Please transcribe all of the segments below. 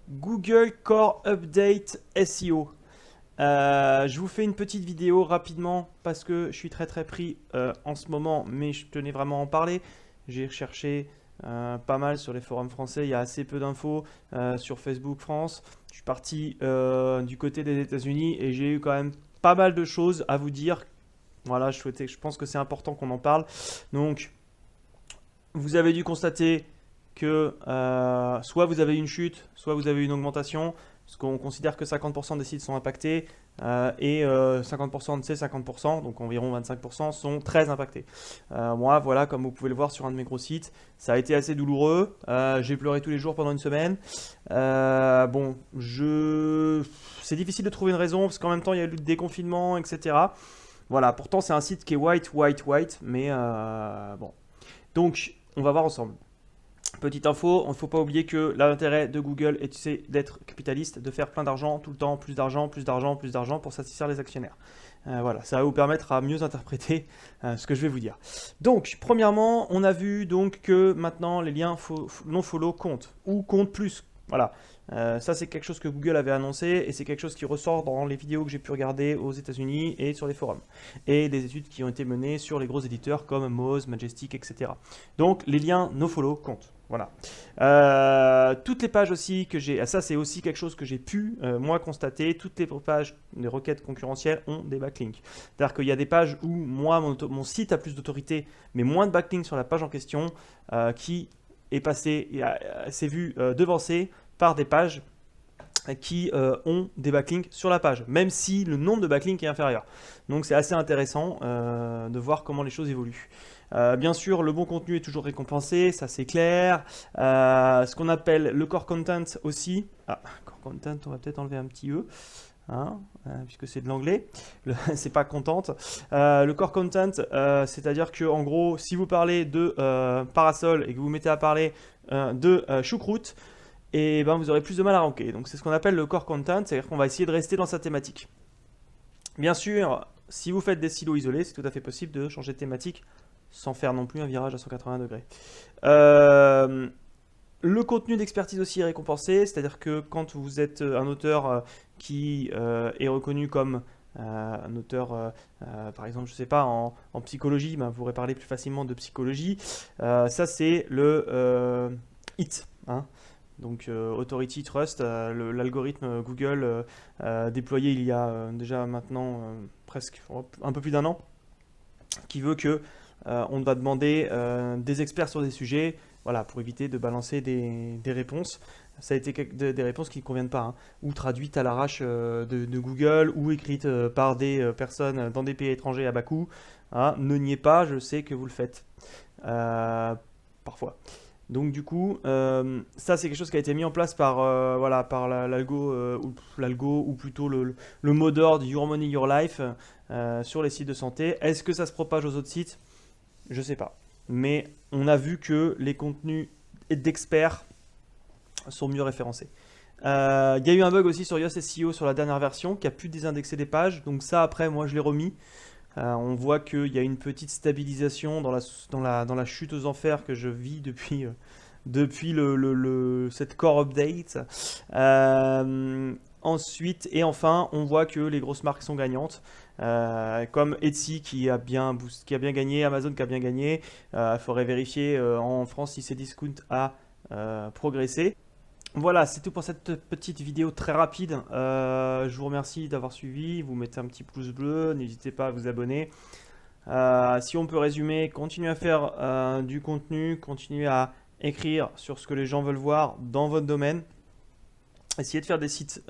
Google Core Update SEO. Je vous fais une petite vidéo rapidement parce que je suis très pris en ce moment, mais je tenais vraiment à en parler. J'ai recherché pas mal sur les forums français, il y a assez peu d'infos sur Facebook France. Je suis parti du côté des États-Unis et j'ai eu quand même pas mal de choses à vous dire. Voilà, je pense que c'est important qu'on en parle. Donc, vous avez dû constater que soit vous avez une chute, soit vous avez une augmentation, parce qu'on considère que 50% des sites sont impactés et 50% de ces 50%, donc environ 25%, sont très impactés. Moi, voilà, comme vous pouvez le voir sur un de mes gros sites, ça a été assez douloureux. J'ai pleuré tous les jours pendant une semaine. Bon, c'est difficile de trouver une raison, parce qu'en même temps, il y a eu le déconfinement, etc. Voilà, pourtant, c'est un site qui est white, mais bon. Donc, on va voir ensemble. Petite info, il ne faut pas oublier que l'intérêt de Google est d'être capitaliste, de faire plein d'argent tout le temps, plus d'argent, plus d'argent, plus d'argent pour satisfaire les actionnaires. Voilà, ça va vous permettre à mieux interpréter ce que je vais vous dire. Donc, premièrement, on a vu donc que maintenant les liens non follow comptent ou comptent plus. Voilà, ça c'est quelque chose que Google avait annoncé et c'est quelque chose qui ressort dans les vidéos que j'ai pu regarder aux États-Unis et sur les forums et des études qui ont été menées sur les gros éditeurs comme Moz, Majestic, etc. Donc, les liens no follow comptent. Voilà. Toutes les pages aussi que j'ai, ça c'est aussi quelque chose que j'ai pu moi constater, toutes les pages des requêtes concurrentielles ont des backlinks. C'est-à-dire qu'il y a des pages où moi mon site a plus d'autorité, mais moins de backlinks sur la page en question, qui est passé, s'est vu devancé par des pages qui ont des backlinks sur la page, même si le nombre de backlinks est inférieur. Donc c'est assez intéressant de voir comment les choses évoluent. Bien sûr, le bon contenu est toujours récompensé, ça c'est clair. Ce qu'on appelle le core content aussi. Ah, core content, on va peut-être enlever un petit E. Hein, puisque c'est de l'anglais, c'est pas contente. Le core content, c'est-à-dire que en gros, si vous parlez de parasol et que vous mettez à parler de choucroute, et ben vous aurez plus de mal à ranker. Donc c'est ce qu'on appelle le core content, c'est-à-dire qu'on va essayer de rester dans sa thématique. Bien sûr, si vous faites des silos isolés, c'est tout à fait possible de changer de thématique sans faire non plus un virage à 180 degrés. Le contenu d'expertise aussi est récompensé, c'est-à-dire que quand vous êtes un auteur qui est reconnu comme un auteur, par exemple, je ne sais pas, en psychologie, ben, vous pourrez parler plus facilement de psychologie. Ça, c'est le HIT. Hein. Donc Authority Trust, l'algorithme Google déployé il y a déjà maintenant presque un peu plus d'un an, qui veut que on va demander des experts sur des sujets, voilà, pour éviter de balancer des réponses. Ça a été des réponses qui ne conviennent pas, hein, ou traduites à l'arrache de Google, ou écrites par des personnes dans des pays étrangers à bas coût. Hein. Ne niez pas, je sais que vous le faites. Parfois. Donc du coup, ça c'est quelque chose qui a été mis en place par, voilà, par l'algo ou plutôt le mot d'ordre Your Money, Your Life sur les sites de santé. Est-ce que ça se propage aux autres sites? Je sais pas. Mais on a vu que les contenus d'experts sont mieux référencés. Il y a eu un bug aussi sur Yoast SEO sur la dernière version qui a pu désindexer des pages. Donc ça après moi je l'ai remis. On voit qu'il y a une petite stabilisation dans la chute aux enfers que je vis depuis cette core update. Ensuite, et enfin, on voit que les grosses marques sont gagnantes, comme Etsy qui a bien gagné, Amazon qui a bien gagné. Il faudrait vérifier en France si Cdiscount a progressé. Voilà, c'est tout pour cette petite vidéo très rapide. Je vous remercie d'avoir suivi. Vous mettez un petit pouce bleu, n'hésitez pas à vous abonner. Si on peut résumer, continuez à faire du contenu, continuez à écrire sur ce que les gens veulent voir dans votre domaine. Essayez de faire des sites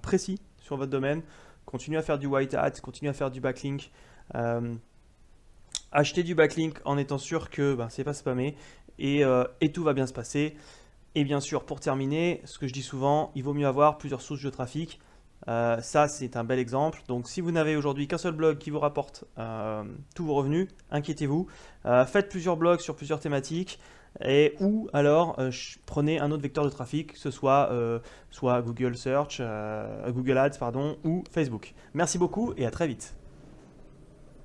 précis sur votre domaine. Continuez à faire du white hat, continuez à faire du backlink. Achetez du backlink en étant sûr que ben, c'est pas spammé et tout va bien se passer. Et bien sûr, pour terminer, ce que je dis souvent, il vaut mieux avoir plusieurs sources de trafic. Ça, c'est un bel exemple. Donc, si vous n'avez aujourd'hui qu'un seul blog qui vous rapporte tous vos revenus, inquiétez-vous. Faites plusieurs blogs sur plusieurs thématiques. Ou alors, prenez un autre vecteur de trafic, que ce soit Google Search, Google Ads, pardon, ou Facebook. Merci beaucoup et à très vite.